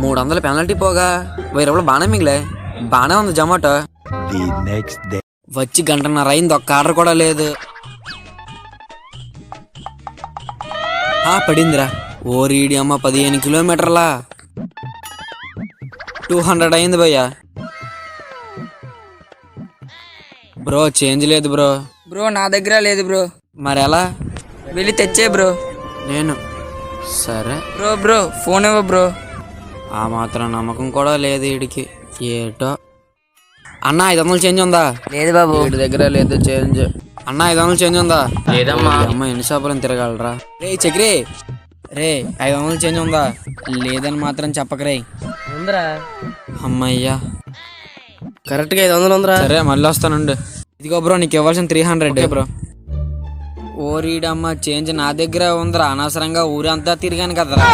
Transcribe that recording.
300 penalty పోగా 1000 రూపాయలు బాగానే మిగిలే. బాగానే ఉంది జొమాటో. వచ్చి గంటన్నర అయింది, ఒక్క ఆర్డర్ కూడా లేదు. పడిందిరా. ఓరీడి అమ్మ, 15 కిలోమీటర్లా. 200 అయింది భయ్యా. బ్రో చేంజ్ లేదు బ్రో. బ్రో నా దగ్గర లేదు బ్రో. మరి ఎలా? వెళ్ళి తెచ్చే బ్రో. నేను సరే బ్రో ఫోన్ ఇవ్వ బ్రో. ఆ మాత్రం నమ్మకం కూడా లేదు వీడికి. ఏటో. అన్న 500 చేంజ్ ఉందా? లేదు బాబు, వీడి దగ్గర లేదు చేంజ్. అన్న 500 చేంజ్ ఉందా? లేదమ్మా. అమ్మ ఎన్ని షాపులను తిరగలరా? రే చక్రి, రే 500 చేంజ్ ఉందా? లేదని మాత్రం చెప్పకరే. ఉందిరా. అమ్మయ్యా, కరెక్ట్గా 500 ఉందిరా. సరే మళ్ళీ వస్తానుండు. ఇదిగో బ్రో, నీకు ఇవ్వాల్సిన 300 బ్రో. ఓరీడమ్మ, చేంజ్ నా దగ్గర ఉందిరా. అనవసరంగా ఊరంతా తిరిగాను కదరా.